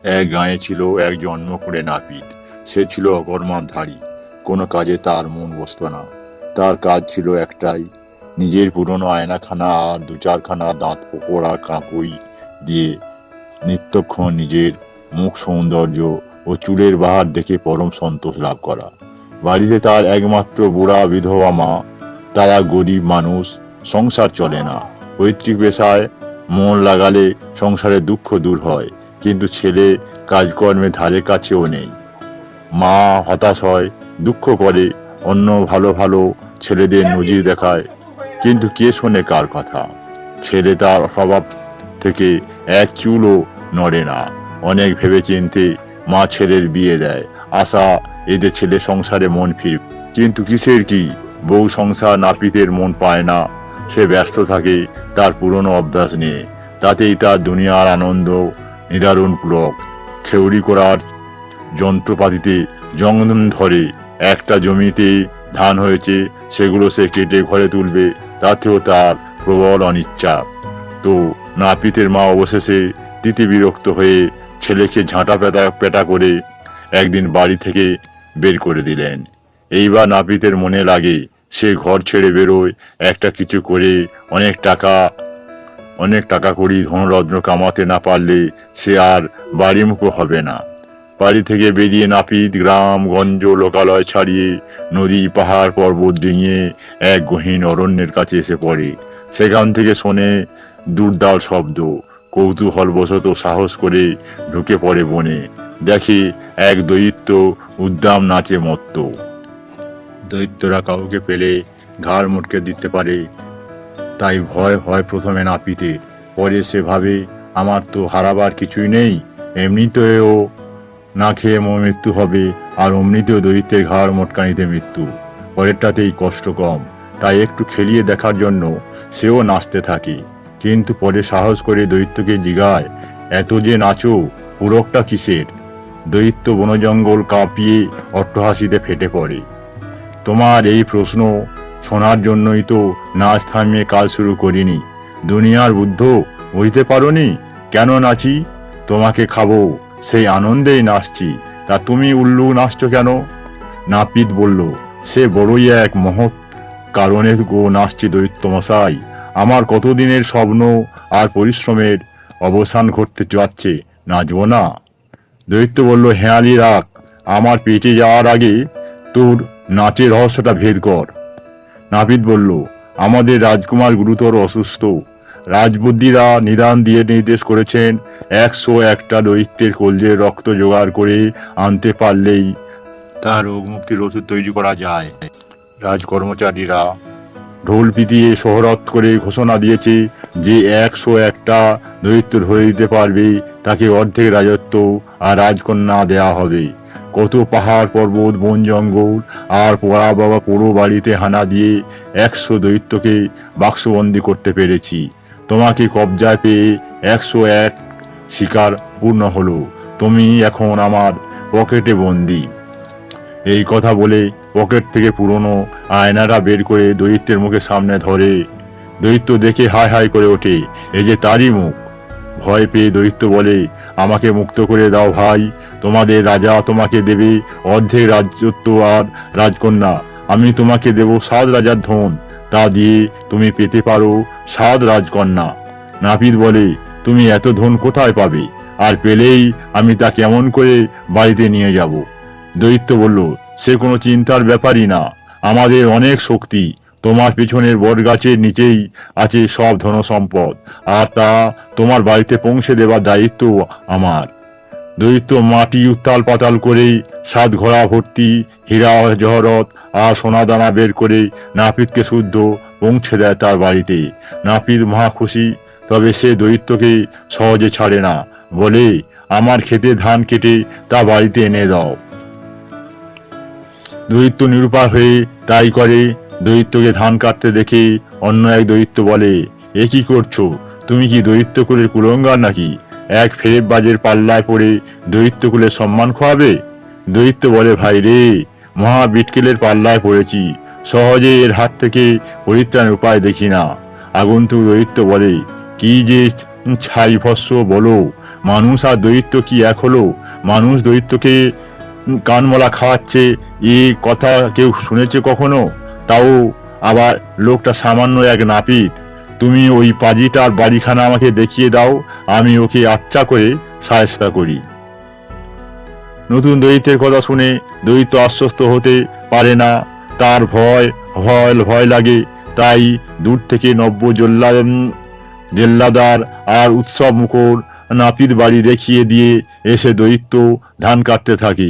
এক গাঁয়ে ছিল এক জন্ম করে নাপিত। সে ছিল অকর্মাধারী, কোনো কাজে তার মন বসত না। তার কাজ ছিল একটাই, নিজের পুরনো আয়নাখানা আর দু চারখানা দাঁত পোকড় কাঁকুই দিয়ে নিত্যক্ষণ নিজের মুখ সৌন্দর্য ও চুলের বাহার দেখে পরম সন্তোষ লাভ করা। বাড়িতে তার একমাত্র বুড়া বিধবা মা। তারা গরিব মানুষ, সংসার চলে না। পৈতৃক পেশায় মন লাগালে সংসারের দুঃখ দূর হয়, কিন্তু ছেলে কাজকর্মে ধারে কাছেও নেই। মা হতাশ হয়, দুঃখ করে, অন্য ভালো ভালো ছেলেদের নজির দেখায়, কিন্তু কে শোনে কার কথা? ছেলে তার স্বভাব থেকে এক চুলও নড়ে না। অনেক ভেবেচিন্তে মা ছেলের বিয়ে দেয়, আশা এতে ছেলে সংসারে মন ফিরবে। কিন্তু কিসের কি, বউ সংসার নাপিতের মন পায় না। সে ব্যস্ত থাকে তার পুরনো অভ্যাস নিয়ে। তাতেই তার দুনিয়ার আনন্দ নিদারুণ পুলক। খেউরি করার যন্ত্রপাতিতে জঙ্গল ধরে। একটা জমিতে ধান হয়েছে, সেগুলো সে কেটে ঘরে তুলবে, তাতেও তার প্রবল অনিচ্ছা। তো নাপিতের মা অবশেষে দিতে বিরক্ত হয়ে ছেলেকে ঝাঁটা পেটা করে একদিন বাড়ি থেকে বের করে দিলেন। এইবার নাপিতের মনে লাগে সে ঘর ছেড়ে বেরোয় একটা কিছু করে, অনেক টাকা করি ধনরত্ন কামাতে না পারলে সে আর বাড়িমুখো হবে না। বাড়ি থেকে বেরিয়ে নাপিত গ্রাম গঞ্জ লোকালয় ছাড়িয়ে নদী পাহাড় পর্বত ডিঙিয়ে এক গহীন অরণ্যের কাছে এসে পড়ে। সেখান থেকে শোনে দুর্দাল শব্দ। কৌতূহলবশত সাহস করে ঢুকে পড়ে বনে। দেখে এক দৈত্য উদ্দাম নাচে মত্ত। দৈত্যরা কাউকে পেলে ঘাড় মটকে দিতে পারে, তাই ভয় হয় প্রথমে নাপিতের। পরে সে ভাবে, আমার তো হারাবার কিছুই নেই, এমনিতেও না খেয়ে মৃত্যু হবে, আর অমনিতেও দৈত্যের ঘাড় মটকানিতে মৃত্যু। পরেরটাতেই কষ্ট কম, তাই একটু খেলিয়ে দেখার জন্য সেও নাচতে থাকে। কিন্তু পরে সাহস করে দৈত্যকে জিগায়, এত যে নাচো, পুরকটা কিসের? দৈত্য বনজঙ্গল কাঁপিয়ে অট্টহাসিতে ফেটে পড়ে। তোমার এই প্রশ্ন শোনার জন্যই তো নাচ থামিয়ে কাজ শুরু করিনি। দুনিয়ার বুদ্ধ, বুঝতে পারোনি কেন নাচি? তোমাকে খাবো, সেই আনন্দেই নাচছি। তা তুমি উল্লু নাচছো কেন? নাপিত বলল, সে বড়ই এক মহৎ কারণে গো নাচছি দৈত্য মশাই। আমার কতদিনের স্বপ্ন আর পরিশ্রমের অবসান ঘটতে যাচ্ছে, নাচবো না? দৈত্য বলল, হেঁয়ালি রাখ, আমার পেটে যাওয়ার আগে তোর নাচের রহস্যটা ভেদ কর। নাপিত বলল, আমাদের রাজকুমার গুরুতর অসুস্থ। রাজবুদ্ধিরা নিদান দিয়ে নির্দেশ করেছেন 101টা দৈত্যের কলজের রক্ত জোগাড় করে আনতে পারলেই তার রোগ মুক্তির ওষুধ তৈরি করা যায়। রাজকর্মচারীরা ঢোল পিটিয়ে শহরত করে ঘোষণা দিয়েছে, যে 101টা দৈত্য ধরে দিতে পারবে তাকে অর্ধেক রাজত্ব আর রাজকন্যা দেয়া হবে। কত পাহাড় পর্বত বন জঙ্গল আর পড়া বাবা পুরো বাড়িতে হানা দিয়ে 100 দৈত্যকে বাক্সবন্দি করতে পেরেছি। তোমাকে কবজায় পেয়ে 101 শিকার পূর্ণ হলো। তুমি এখন আমার পকেটে বন্দি। এই কথা বলে পকেট থেকে পুরনো আয়নাটা বের করে দৈত্যের মুখের সামনে ধরে। দৈত্য দেখে হায় হায় করে ওঠে, এই যে তারই মুখ। ভয় পেয়ে দৈত্য বলে, আমাকে মুক্ত করে দাও ভাই, তোমাদের রাজা তোমাকে দেবে অর্ধেক রাজত্ব আর রাজকন্যা। আমি তোমাকে দেব 7 রাজার ধন, তা দিয়ে তুমি পেতে পারো 7 রাজকন্যা। নাপিত বলে, তুমি এত ধন কোথায় পাবে? আর পেলেই আমি তা কেমন করে বাড়িতে নিয়ে যাব? দৈত্য বলল, সে কোনো চিন্তার ব্যাপারই না, আমাদের অনেক শক্তি। তোমার পেছনের বট গাছের নিচেই আছে সব ধন সম্পদ, আর তা তোমার বাড়িতে পৌঁছে দেবার দায়িত্ব আমার। দৈত্য মাটি উত্তাল পাতাল করে 7 ঘোড়া ভর্তি হীরা জহরত আর সোনা দানা বের করে নাপিতকে শুদ্ধ পৌঁছে দেয় তার বাড়িতে। নাপিত মহা খুশি, তবে সে দৈত্যকে সহজে ছাড়ে না, বলে, আমার খেতে ধান কেটে তা বাড়িতে এনে দাও। দৈত্য নিরুপায় হয়ে তাই করে। দৈত্যকে ধান কাটতে দেখে অন্য এক দৈত্য বলে, এ কি করছো? তুমি কি দৈত্যকুলের কুলঙ্গার নাকি? এক ফেরেববাজের পাল্লায় পড়ে দৈত্যকুলের সম্মান খোয়াবে? দৈত্য বলে, ভাই রে, মহা বিটকেলের পাল্লায় পড়েছি, সহজে এর হাত থেকে পরিত্রাণের উপায় দেখি না। আগন্তুক দৈত্য বলে, কি যে ছাই ভস্য বলো, মানুষ আর দৈত্য কি এক হলো? মানুষ দৈত্যকে কানমলা খাওয়াচ্ছে, এ কথা কেউ শুনেছে কখনো? তাও আবার লোকটা সামান্য এক নাপিত। তুমি ওই পাজিটার বাড়িখানা আমাকে দেখিয়ে দাও, আমি ওকে আচ্ছা করে সায়স্তা করি। নতুন দৈত্যের কথা শুনে দৈত্য আশ্বস্ত হতে পারে না, তার ভয় ভয় ভয় লাগে। তাই দূর থেকে নব্য জেল্লাদার আর উৎসব মুখর নাপিত বাড়ি দেখিয়ে দিয়ে এসে দৈত্য ধান কাটতে থাকে।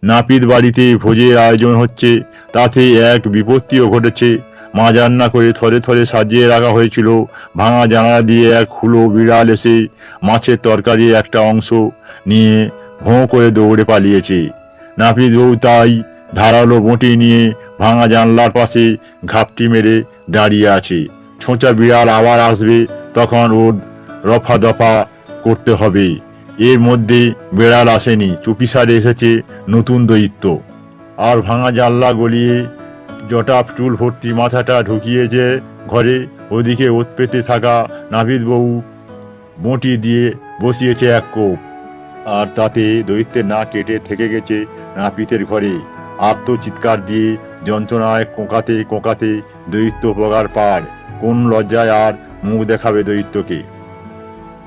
নাপিত বাড়িতে ভোজের আয়োজন হচ্ছে, তাতে এক বিপত্তিও ঘটেছে। মাছ রান্না করে থরে থরে সাজিয়ে রাখা হয়েছিল। ভাঙা জানালা দিয়ে এক হুলো বিড়াল এসে মাছের তরকারির একটা অংশ নিয়ে ভোঁ করে দৌড়ে পালিয়েছে। নাপিত বউ তাই ধারালো বঁটি নিয়ে ভাঙা জানলার পাশে ঘাপটি মেরে দাঁড়িয়ে আছে। ছোঁচা বিড়াল আবার আসবে, তখন ওর রফা দফা করতে হবে। এর মধ্যে বিড়াল আসেনি, চুপিসারে এসেছে নতুন দৈত্য। আর ভাঙা জানলা গলিয়ে জটা চুল ভর্তি মাথাটা ঢুকিয়েছে ঘরে। ওদিকে ওত পেতে থাকা নাপিত বউ বঁটি দিয়ে বসিয়েছে এক কোপ, আর তাতে দৈত্যের না কেটে থেকে গেছে নাপিতের ঘরে। আত্মচিৎকার দিয়ে যন্ত্রণায় কোঁকাতে কোঁকাতে দৈত্য পগার পার। কোন লজ্জায় আর মুখ দেখাবে দৈত্যকে?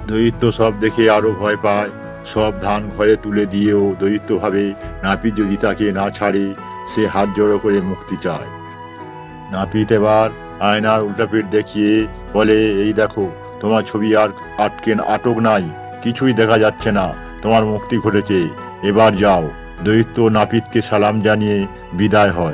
দৈত্য সব দেখে আরো ভয় পায়। সব ধান ঘরে তুলে দিয়েও দৈত্য ভাবে নাপিত যদি তাকে না ছাড়ে, সে হাত জড়ো করে মুক্তি চায়। নাপিত এবার আয়নার উল্টাপিঠ দেখিয়ে বলে, এই দেখো, তোমার ছবি আর আটক নাই, কিছুই দেখা যাচ্ছে না, তোমার মুক্তি ঘটেছে, এবার যাও। দৈত্য নাপিতকে সালাম জানিয়ে বিদায় হয়।